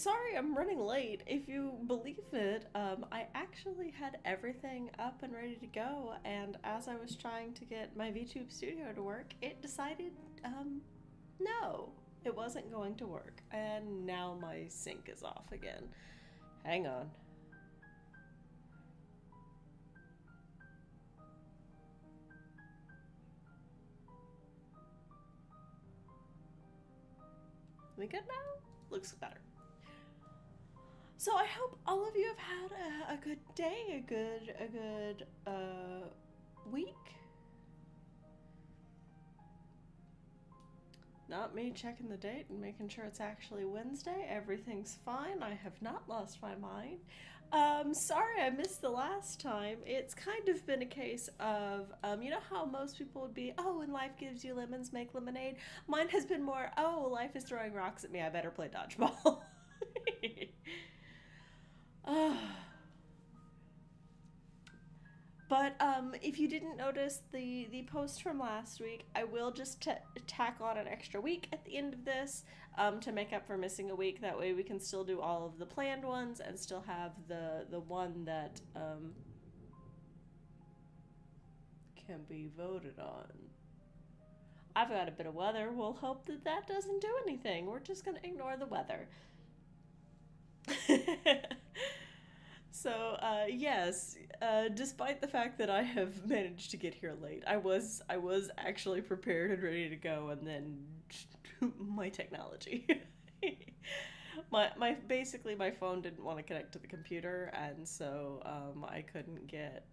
sorry I'm running late. If you believe it, I actually had everything up and ready to go, and as I was trying to get my VTube studio to work, it decided, no, it wasn't going to work, and now my sync is off again. Hang on. We good now? Looks better. So I hope all of you have had a good day, a good week. Not me checking the date and making sure it's actually Wednesday. Everything's fine. I have not lost my mind. Sorry I missed the last time. It's kind of been a case of, you know how most people would be, oh, when life gives you lemons, make lemonade? Mine has been more, oh, life is throwing rocks at me, I better play dodgeball. But if you didn't notice the post from last week, I will just tack on an extra week at the end of this to make up for missing a week. That way we can still do all of the planned ones and still have the one that can be voted on. I've got a bit of weather. We'll hope that that doesn't do anything. We're just going to ignore the weather. So, yes, despite the fact that I have managed to get here late, I was actually prepared and ready to go, and then my technology. Basically my phone didn't want to connect to the computer, and so I couldn't get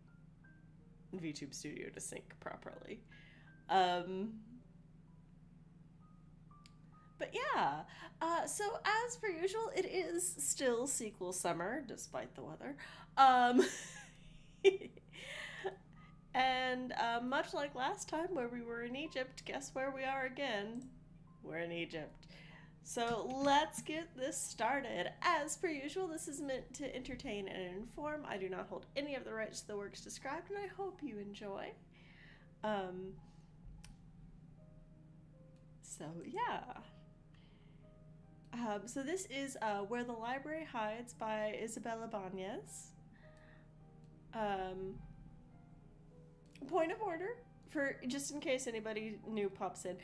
VTube Studio to sync properly. But yeah, so as per usual, it is still sequel summer, despite the weather. And much like last time where we were in Egypt, guess where we are again? We're in Egypt. So let's get this started. As per usual, this is meant to entertain and inform. I do not hold any of the rights to the works described, and I hope you enjoy. So yeah. So this is Where the Library Hides by Isabella Banez. Point of order, for just in case anybody new pops in.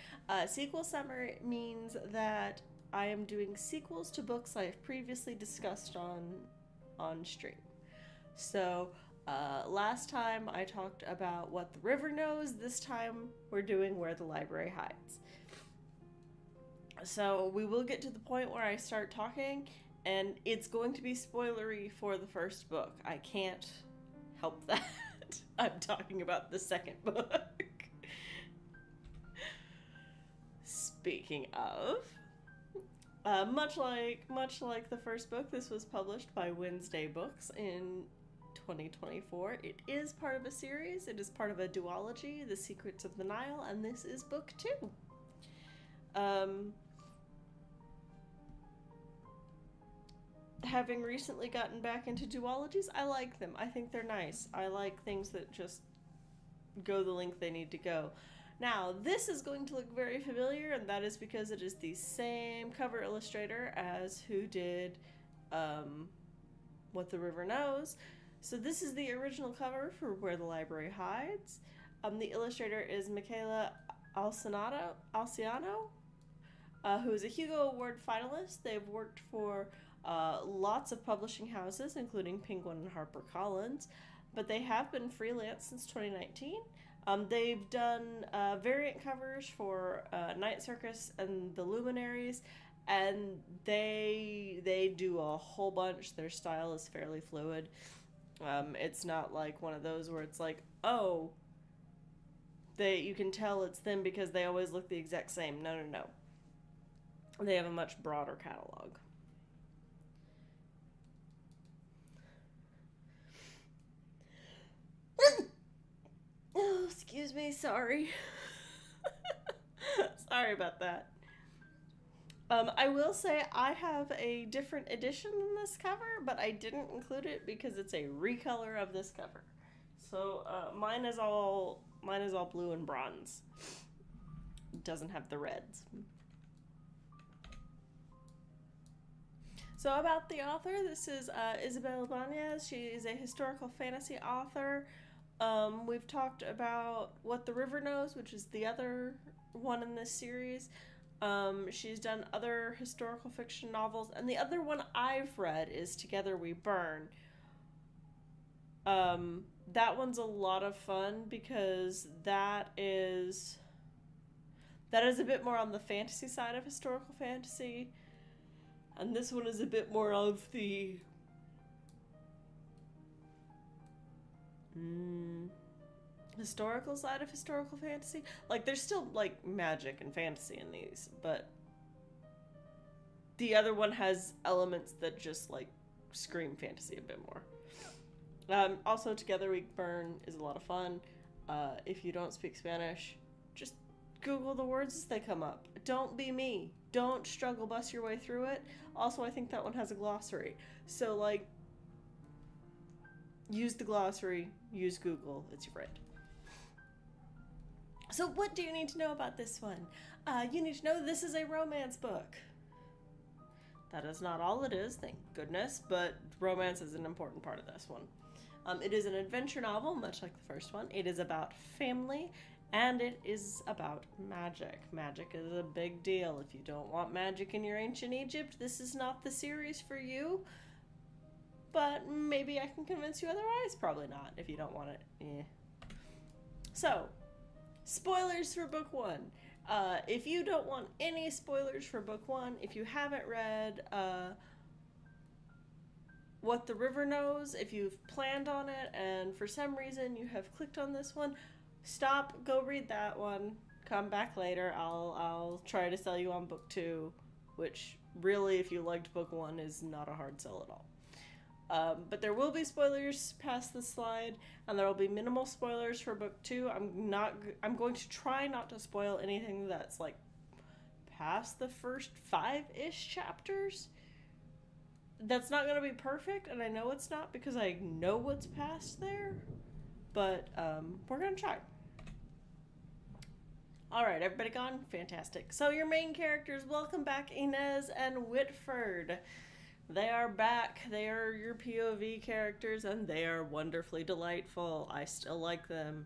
Sequel summer means that I am doing sequels to books I have previously discussed on stream. So last time I talked about What the River Knows. This time we're doing Where the Library Hides. So we will get to the point where I start talking, and it's going to be spoilery for the first book. I can't help that. I'm talking about the second book. Speaking of, much like the first book, this was published by Wednesday Books in 2024. It is part of a series. It is part of a duology, The Secrets of the Nile, and this is book 2. Having recently gotten back into duologies, I like them. I think they're nice. I like things that just go the length they need to go. Now, this is going to look very familiar, and that is because it is the same cover illustrator as who did What the River Knows. So this is the original cover for Where the Library Hides. The illustrator is Michaela Alciano, who is a Hugo Award finalist. They've worked for lots of publishing houses, including Penguin and HarperCollins, but they have been freelance since 2019. They've done variant covers for Night Circus and The Luminaries, and they do a whole bunch. Their style is fairly fluid. It's not like one of those where it's like, oh, you can tell it's them because they always look the exact same. No. They have a much broader catalog. Oh, excuse me, sorry. Sorry about that. I will say I have a different edition than this cover, but I didn't include it because it's a recolor of this cover. So mine is all blue and bronze. It doesn't have the reds. So about the author, this is Isabel Ibanez. She is a historical fantasy author. We've talked about What the River Knows, which is the other one in this series. She's done other historical fiction novels, and the other one I've read is Together We Burn. That one's a lot of fun because that is a bit more on the fantasy side of historical fantasy, and this one is a bit more of the historical side of historical fantasy. Like, there's still, like, magic and fantasy in these, but the other one has elements that just, like, scream fantasy a bit more. Also, Together We Burn is a lot of fun. If you don't speak Spanish, just Google the words as they come up. Don't be me. Don't struggle bus your way through it. Also, I think that one has a glossary. So, like, use the glossary, use Google, it's your friend. So what do you need to know about this one? You need to know this is a romance book. That is not all it is, thank goodness, but romance is an important part of this one. It is an adventure novel, much like the first one. It is about family, and it is about magic. Magic is a big deal. If you don't want magic in your ancient Egypt, this is not the series for you. But maybe I can convince you otherwise. Probably not, if you don't want it. So, spoilers for book one. If you don't want any spoilers for book one, if you haven't read What the River Knows, if you've planned on it and for some reason you have clicked on this one, stop, go read that one, come back later. I'll try to sell you on book two, which really, if you liked book one, is not a hard sell at all. But there will be spoilers past the slide, and there will be minimal spoilers for book two. I'm going to try not to spoil anything that's like past the first 5-ish chapters. That's not going to be perfect, and I know it's not because I know what's past there, but we're going to try. Alright, everybody gone? Fantastic. So your main characters, welcome back Inez and Whitford. They are back. They are your POV characters, and they are wonderfully delightful. I still like them.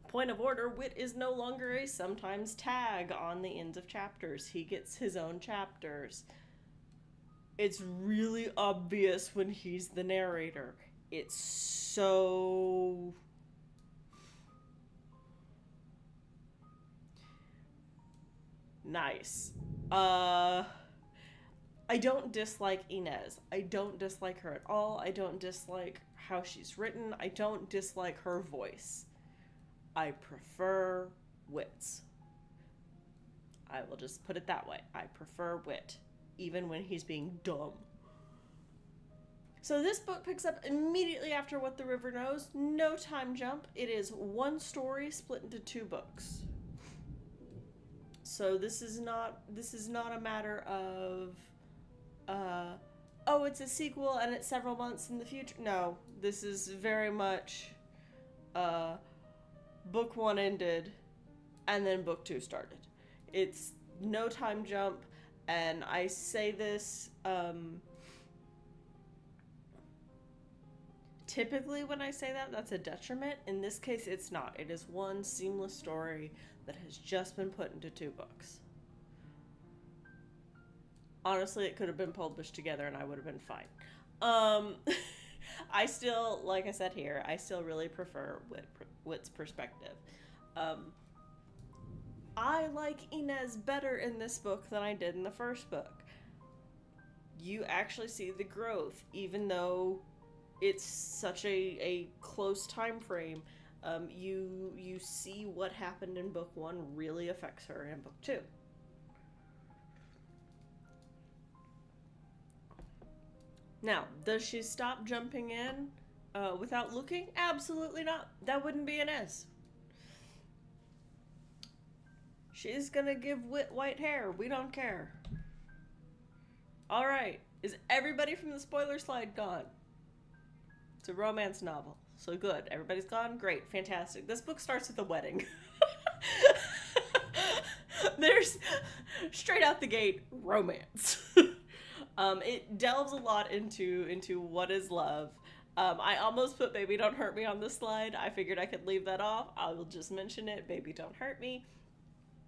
Point of order, Whit is no longer a sometimes tag on the ends of chapters. He gets his own chapters. It's really obvious when he's the narrator. It's so... nice. I don't dislike Inez. I don't dislike her at all. I don't dislike how she's written. I don't dislike her voice. I prefer Whit's. I will just put it that way. I prefer Whit, even when he's being dumb. So this book picks up immediately after What the River Knows. No time jump. It is one story split into 2 books. So this is not a matter of oh, it's a sequel and it's several months in the future. No, this is very much book 1 ended and then book 2 started. It's no time jump, and I say this typically when I say that, that's a detriment. In this case, it's not. It is one seamless story that has just been put into 2 books. Honestly, it could have been published together and I would have been fine. I still, like I said here, I still really prefer Whit's perspective. I like Inez better in this book than I did in the first book. You actually see the growth, even though it's such a close time frame. You see what happened in book 1 really affects her in book 2. Now, does she stop jumping in without looking? Absolutely not. That wouldn't be Inez. She's gonna give Whit white hair. We don't care. Alright. Is everybody from the spoiler slide gone? It's a romance novel. So good. Everybody's gone? Great. Fantastic. This book starts with a wedding. There's, straight out the gate, romance. It delves a lot into what is love. I almost put "Baby Don't Hurt Me" on the slide. I figured I could leave that off. I will just mention it. "Baby Don't Hurt Me,"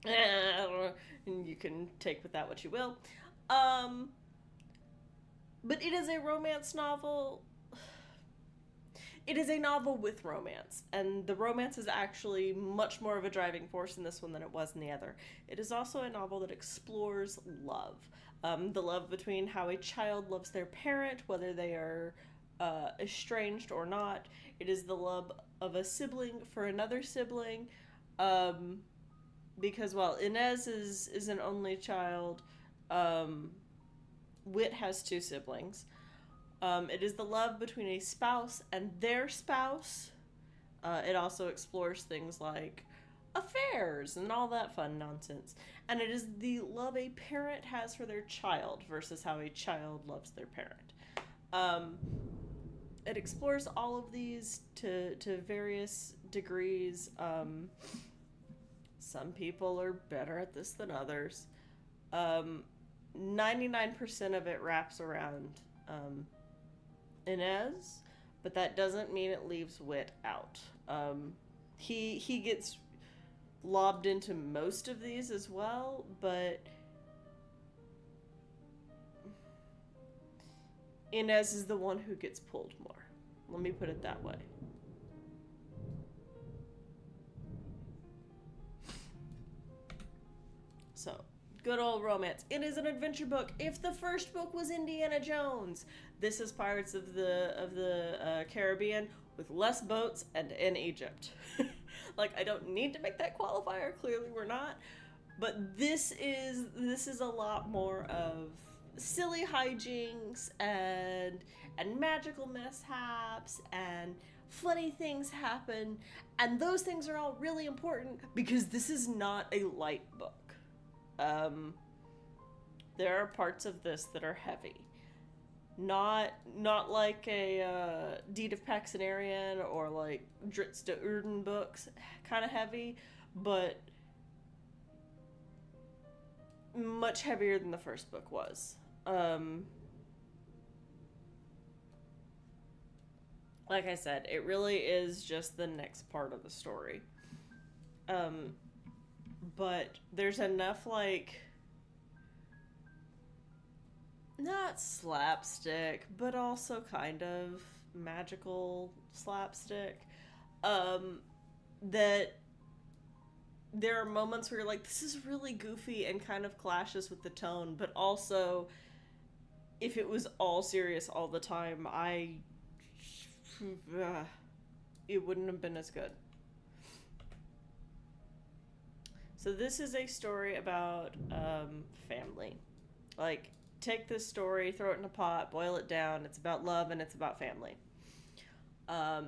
and you can take with that what you will. Um, but it is a romance novel. It is a novel with romance, and the romance is actually much more of a driving force in this one than it was in the other. It is also a novel that explores love. The love between how a child loves their parent, whether they are estranged or not. It is the love of a sibling for another sibling. Because while Inez is an only child, Wit has two siblings. It is the love between a spouse and their spouse. It also explores things like affairs and all that fun nonsense. And it is the love a parent has for their child versus how a child loves their parent. It explores all of these to various degrees. Some people are better at this than others. 99% of it wraps around Inez, but that doesn't mean it leaves Wit out. He gets lobbed into most of these as well, but Inez is the one who gets pulled more. Let me put it that way. So, good old romance. It is an adventure book. If the first book was Indiana Jones, this is Pirates of the Caribbean with less boats and in Egypt. Like, I don't need to make that qualifier. Clearly, we're not. But this is a lot more of silly hijinks and magical mishaps and funny things happen, and those things are all really important because this is not a light book. There are parts of this that are heavy. Not like a Deed of Paxenarian or like Dritz de Urden books, kind of heavy, but much heavier than the first book was. Like I said, it really is just the next part of the story. But there's enough, like, not slapstick, but also kind of magical slapstick, that there are moments where you're like, this is really goofy and kind of clashes with the tone, but also, if it was all serious all the time, it wouldn't have been as good. So this is a story about family. Like, take this story, throw it in a pot, boil it down. It's about love and it's about family.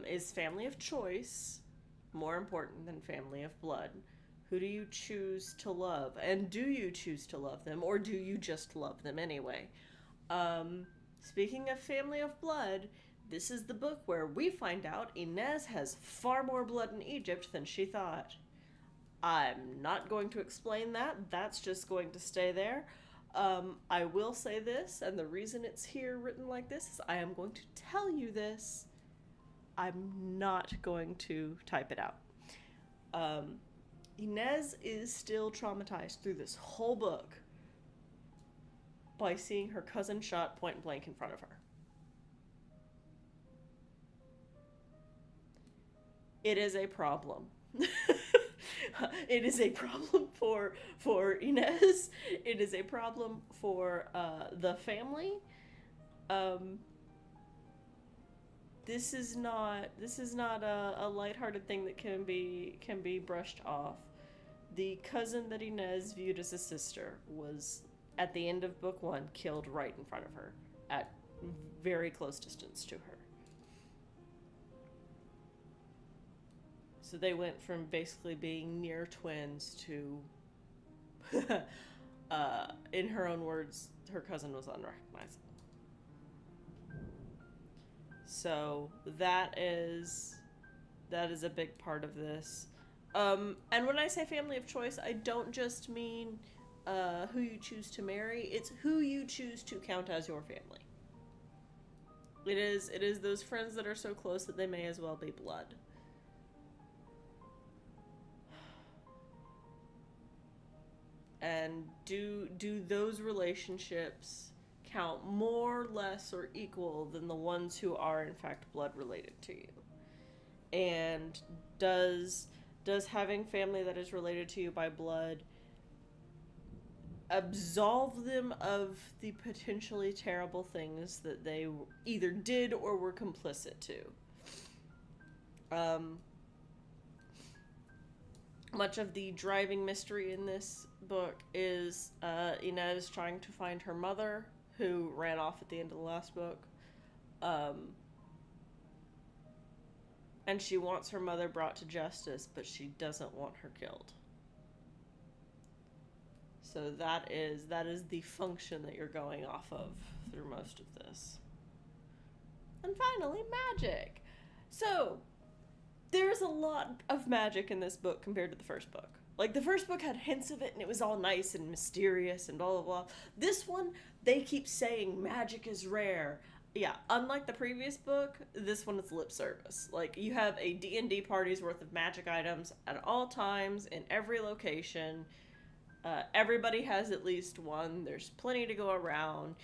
Is family of choice more important than family of blood? Who do you choose to love? And do you choose to love them, or do you just love them anyway? Speaking of family of blood, this is the book where we find out Inez has far more blood in Egypt than she thought. I'm not going to explain that. That's just going to stay there. I will say this, and the reason it's here written like this is I am going to tell you this. I'm not going to type it out. Inez is still traumatized through this whole book by seeing her cousin shot point blank in front of her. It is a problem. It is a problem for Inez. It is a problem for the family. This is not a lighthearted thing that can be brushed off. The cousin that Inez viewed as a sister was, at the end of book 1, killed right in front of her at very close distance to her. So they went from basically being near twins to, in her own words, her cousin was unrecognizable. So that is a big part of this. And when I say family of choice, I don't just mean who you choose to marry. It's who you choose to count as your family. It is those friends that are so close that they may as well be blood. And do those relationships count more, less, or equal than the ones who are in fact blood related to you? And does having family that is related to you by blood absolve them of the potentially terrible things that they either did or were complicit to? Much of the driving mystery in this book is Inez trying to find her mother, who ran off at the end of the last book. And she wants her mother brought to justice, but she doesn't want her killed. So that is the function that you're going off of through most of this. And finally, magic. So, there's a lot of magic in this book compared to the first book. Like, the first book had hints of it, and it was all nice and mysterious and blah, blah, blah. This one, they keep saying magic is rare. Yeah, unlike the previous book, this one is lip service. Like, you have a D&D party's worth of magic items at all times, in every location. Everybody has at least one. There's plenty to go around.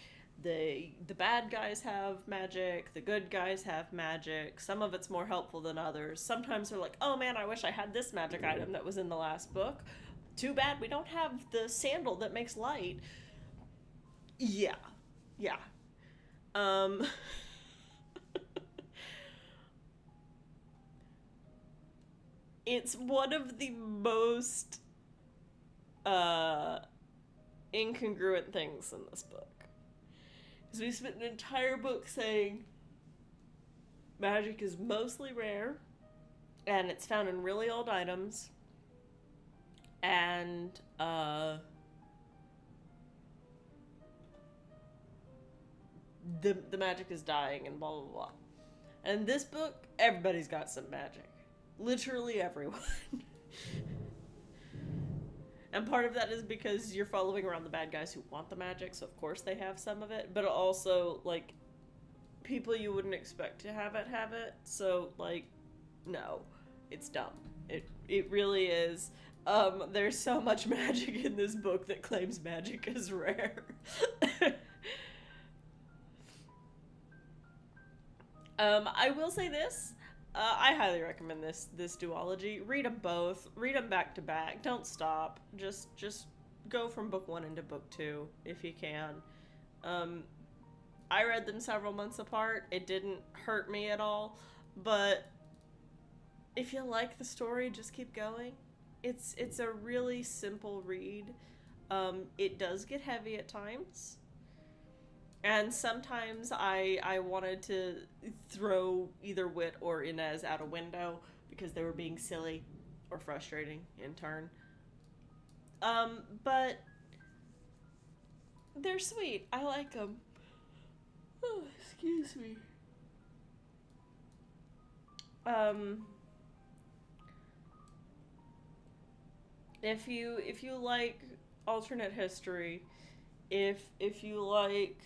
The bad guys have magic. The good guys have magic. Some of it's more helpful than others. Sometimes they're like, oh man, I wish I had this magic item that was in the last book. Too bad we don't have the sandal that makes light. Yeah. It's one of the most incongruent things in this book. Because we spent an entire book saying magic is mostly rare, and it's found in really old items, and the magic is dying, and blah blah blah. And this book, everybody's got some magic. Literally everyone. And part of that is because you're following around the bad guys who want the magic, so of course they have some of it. But also, like, people you wouldn't expect to have it. So, like, no. It's dumb. It really is. There's so much magic in this book that claims magic is rare. I will say this. I highly recommend this duology. Read them both. Read them back to back. Don't stop. Just go from book 1 into book 2 if you can. I read them several months apart. It didn't hurt me at all. But if you like the story, just keep going. It's a really simple read. It does get heavy at times. And sometimes I wanted to throw either Wit or Inez out a window because they were being silly or frustrating in turn. But they're sweet. I like them. Oh, excuse me. If you like alternate history, if you like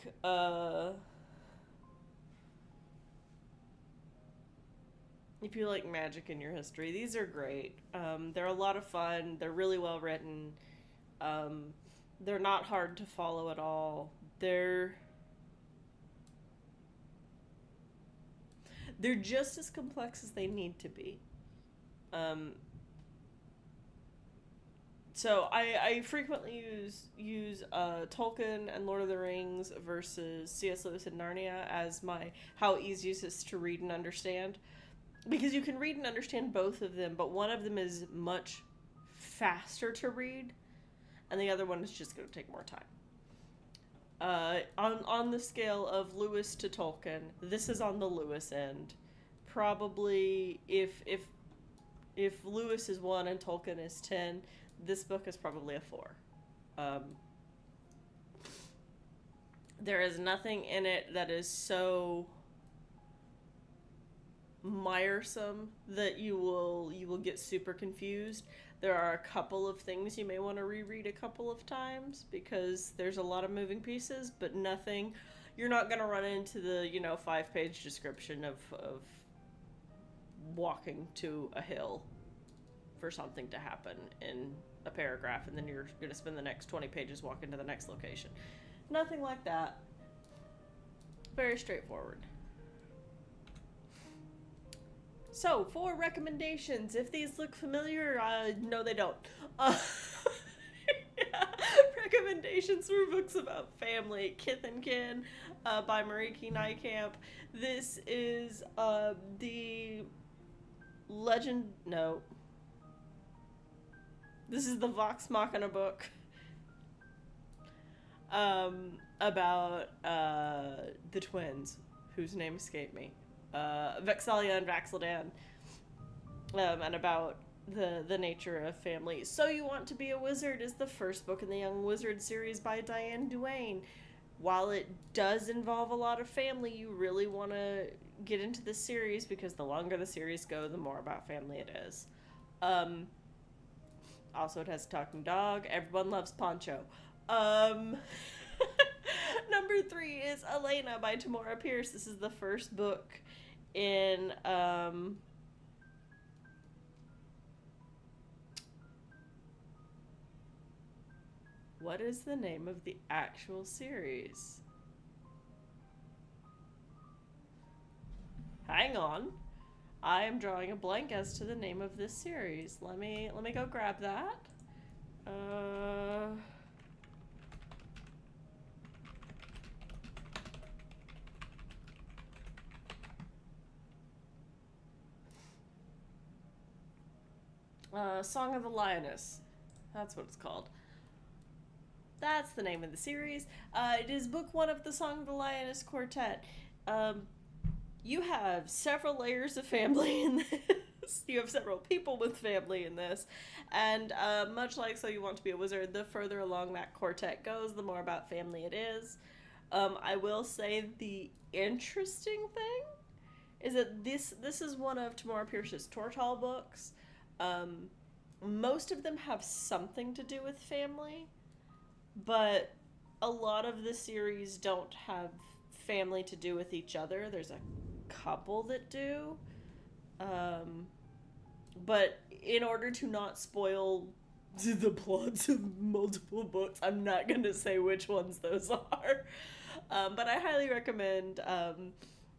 magic in your history, these are great. They're a lot of fun. They're really well written. They're not hard to follow at all. They're just as complex as they need to be. So I frequently use Tolkien and Lord of the Rings versus C.S. Lewis and Narnia as my how easiest is to read and understand. Because you can read and understand both of them, but one of them is much faster to read, and the other one is just going to take more time. On the scale of Lewis to Tolkien, this is on the Lewis end. Probably if Lewis is 1 and Tolkien is 10, this book is probably a 4. There is nothing in it that is so miresome that you will get super confused. There are a couple of things you may want to reread a couple of times because there's a lot of moving pieces, but nothing. You're not going to run into the 5-page description of walking to a hill for something to happen in a paragraph, and then you're going to spend the next 20 pages walking to the next location. Nothing like that. Very straightforward. So, for recommendations, if these look familiar, no they don't. Yeah. Recommendations for books about family. Kith and Kin by Marieke Nijkamp. This is the legend... No. This is the Vox Machina book about the twins, whose name escaped me. Vexalia and Vax'ildan, and about the nature of family. So You Want to Be a Wizard is the first book in the Young Wizard series by Diane Duane. While it does involve a lot of family, you really want to get into this series because the longer the series go, the more about family it is. Also, it has a talking dog. Everyone loves Poncho. Number 3 is Elena by Tamora Pierce. This is the first book in what is the name of the actual series? Hang on. I am drawing a blank as to the name of this series. Let me go grab that. Song of the Lioness. That's what it's called. That's the name of the series. It is book 1 of the Song of the Lioness Quartet. You have several layers of family in this. You have several people with family in this. And much like So You Want to Be a Wizard, the further along that quartet goes, the more about family it is. I will say the interesting thing is that this is one of Tamora Pierce's Tortall books. Most of them have something to do with family, but a lot of the series don't have family to do with each other. There's a couple that do. But in order to not spoil the plots of multiple books, I'm not going to say which ones those are. But I highly recommend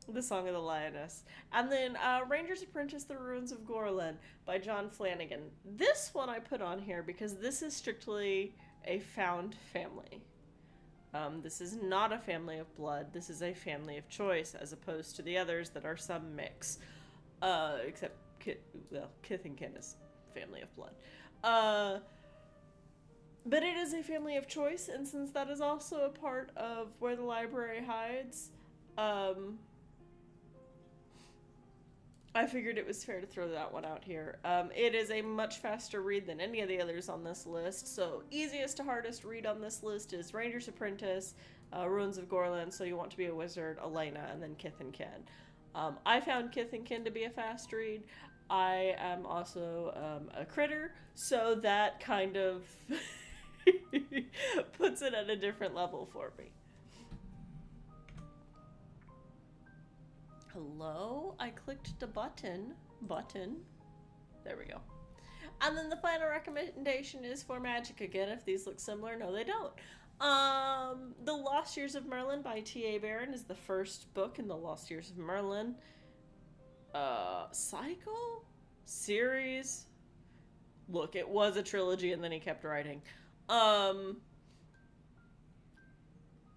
The Song of the Lioness. And then Ranger's Apprentice, The Ruins of Gorlin by John Flanagan. This one I put on here because this is strictly a found family. This is not a family of blood. This is a family of choice, as opposed to the others that are some mix. Except Kith and Kin is family of blood. But it is a family of choice, and since that is also a part of Where the Library Hides, I figured it was fair to throw that one out here. It is a much faster read than any of the others on this list, so easiest to hardest read on this list is Ranger's Apprentice, Ruins of Gorlin, So You Want to Be a Wizard, Elena, and then Kith and Kin. I found Kith and Kin to be a fast read. I am also a critter, so that kind of puts it at a different level for me. Hello? I clicked the button. There we go. And then the final recommendation is for Magic again. If these look similar, no they don't. The Lost Years of Merlin by T.A. Barron is the first book in the Lost Years of Merlin cycle? Series? Look, it was a trilogy and then he kept writing.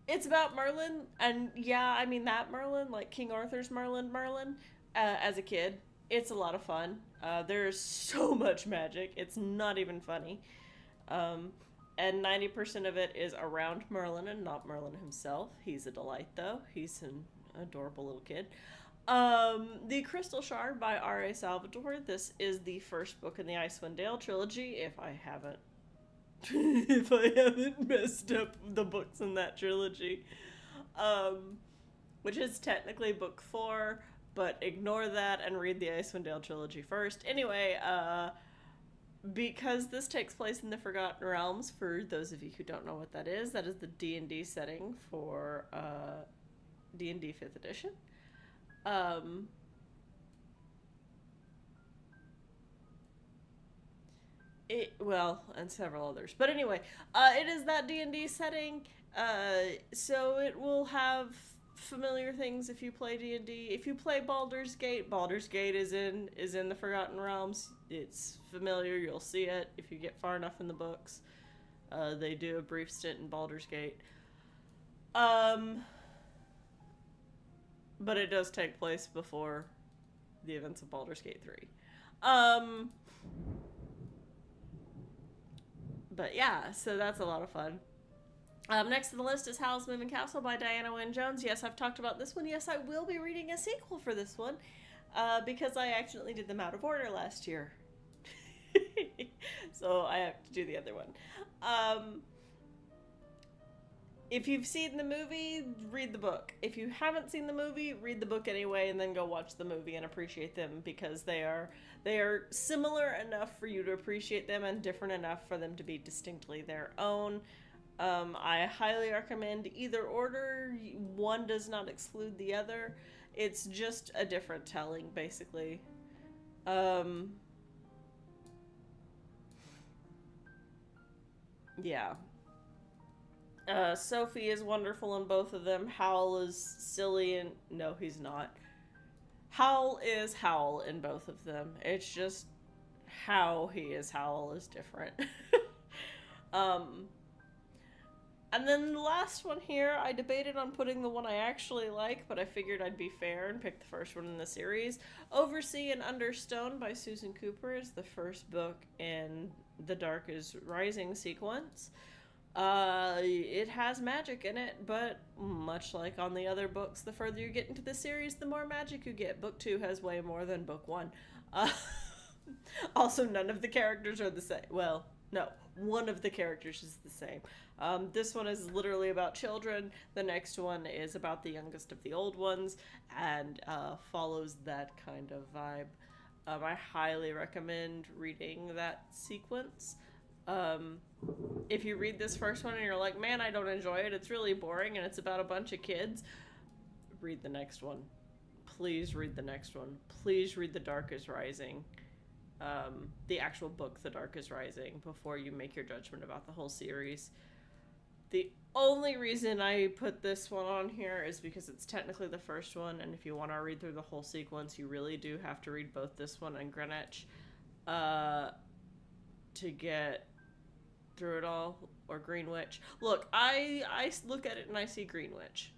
It's about Merlin, and yeah, I mean that Merlin, like King Arthur's Merlin, as a kid. It's a lot of fun. There's so much magic, it's not even funny. And 90% of it is around Merlin and not Merlin himself. He's a delight, though. He's an adorable little kid. The Crystal Shard by R.A. Salvatore. This is the first book in the Icewind Dale trilogy, if I haven't messed up the books in that trilogy, which is technically book 4, but ignore that and read the Icewind Dale trilogy first. Anyway, because this takes place in the Forgotten Realms, for those of you who don't know what that is the D&D setting for D&D 5th edition. And several others. But anyway, it is that D&D setting, so it will have familiar things if you play D&D. If you play Baldur's Gate is in the Forgotten Realms. It's familiar, you'll see it if you get far enough in the books. They do a brief stint in Baldur's Gate. But it does take place before the events of Baldur's Gate 3. But yeah, so that's a lot of fun. Next on the list is Howl's Moving Castle by Diana Wynne Jones. Yes, I've talked about this one. Yes, I will be reading a sequel for this one, because I accidentally did them out of order last year. So I have to do the other one. If you've seen the movie, read the book. If you haven't seen the movie, read the book anyway, and then go watch the movie and appreciate them, because they are similar enough for you to appreciate them and different enough for them to be distinctly their own. I highly recommend either order. One does not exclude the other. It's just a different telling, basically. Yeah. Sophie is wonderful in both of them. Howl is silly and... No, he's not. Howl is Howl in both of them. It's just how he is Howl is different. And then the last one here, I debated on putting the one I actually like, but I figured I'd be fair and pick the first one in the series. Oversea and Understone by Susan Cooper is the first book in the Dark is Rising sequence. It has magic in it, but much like on the other books, the further you get into the series, the more magic you get. Book 2 has way more than book 1. Also, none of the characters are the same. Well, no, one of the characters is the same. This one is literally about children. The next one is about the youngest of the old ones, and follows that kind of vibe. I highly recommend reading that sequence. If you read this first one and you're like, man, I don't enjoy it, it's really boring and it's about a bunch of kids, read the next one. Please read the next one. Please read The Dark is Rising. The actual book, The Dark is Rising, before you make your judgment about the whole series. The only reason I put this one on here is because it's technically the first one, and if you want to read through the whole sequence, you really do have to read both this one and Greenwich to get through it all, or Greenwich. Look, I look at it and I see Greenwich.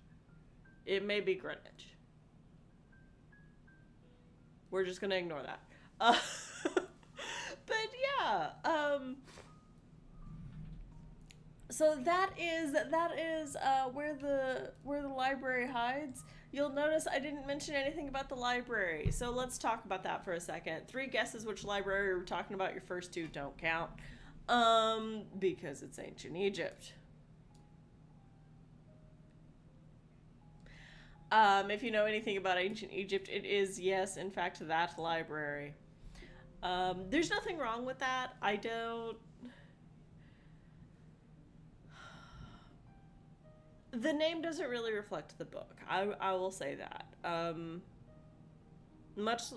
It may be Greenwich. We're just gonna ignore that. But yeah, so that is where the library hides. You'll notice I didn't mention anything about the library, so let's talk about that for a second. 3 guesses which library we're talking about. Your first 2 don't count, because it's ancient Egypt. If you know anything about ancient Egypt, it is, yes, in fact, that library. There's nothing wrong with that. I don't... The name doesn't really reflect the book. I will say that. Much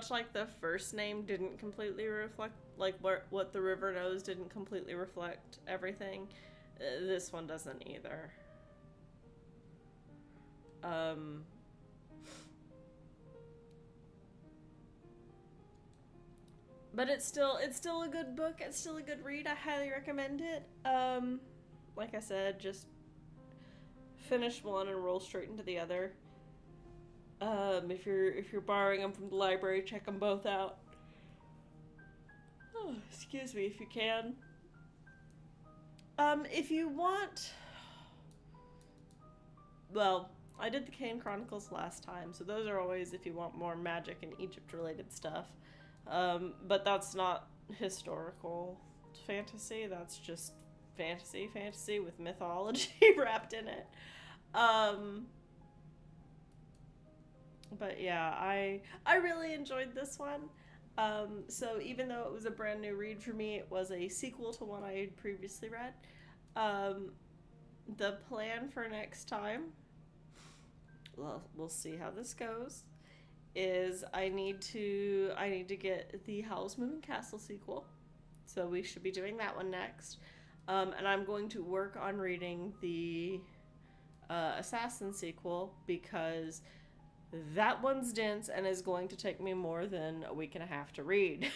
like the first name didn't completely reflect, like what the river knows didn't completely reflect everything, this one doesn't either. But it's still a good book. It's still a good read. I highly recommend it. Like I said, just finish one and roll straight into the other. If you're borrowing them from the library, check them both out. Oh, excuse me, if you can. If you want... Well, I did the Kane Chronicles last time, so those are always if you want more magic and Egypt-related stuff. But that's not historical fantasy, that's just fantasy with mythology wrapped in it. But yeah, I really enjoyed this one. So even though it was a brand new read for me, it was a sequel to one I had previously read. Um, the plan for next time, well, we'll see how this goes, is I need to get the Howl's Moving Castle sequel. So we should be doing that one next. And I'm going to work on reading the Assassin sequel because that one's dense and is going to take me more than a week and a half to read.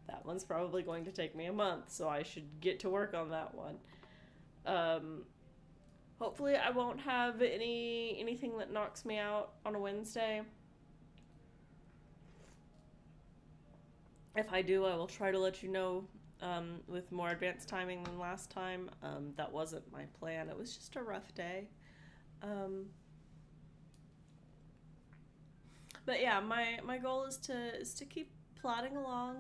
That one's probably going to take me a month, so I should get to work on that one. Um, Hopefully, I won't have anything that knocks me out on a Wednesday. If I do, I will try to let you know with more advanced timing than last time. That wasn't my plan. It was just a rough day. Um, but yeah, my goal is to keep plodding along.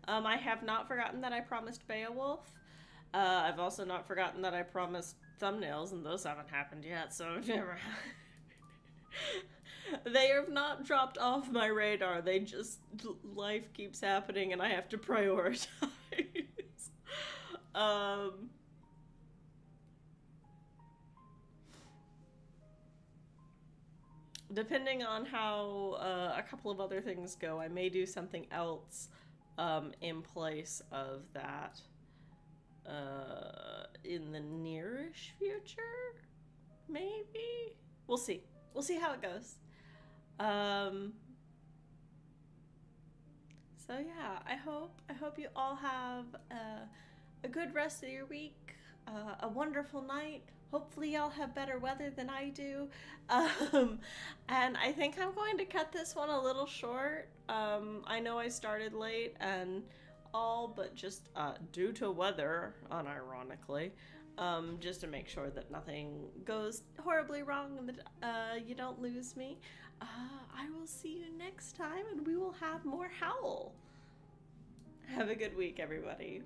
I have not forgotten that I promised Beowulf. I've also not forgotten that I promised thumbnails, and those haven't happened yet. So never. They have not dropped off my radar. They just life keeps happening, and I have to prioritize. um, Depending on how a couple of other things go, I may do something else in place of that in the nearish future. Maybe we'll see. We'll see how it goes. Um, so yeah, I hope you all have a good rest of your week, a wonderful night. Hopefully, y'all have better weather than I do. Um, and I think I'm going to cut this one a little short. I know I started late and all, but just due to weather, unironically, just to make sure that nothing goes horribly wrong and that you don't lose me. I will see you next time and we will have more Howl. Have a good week, everybody.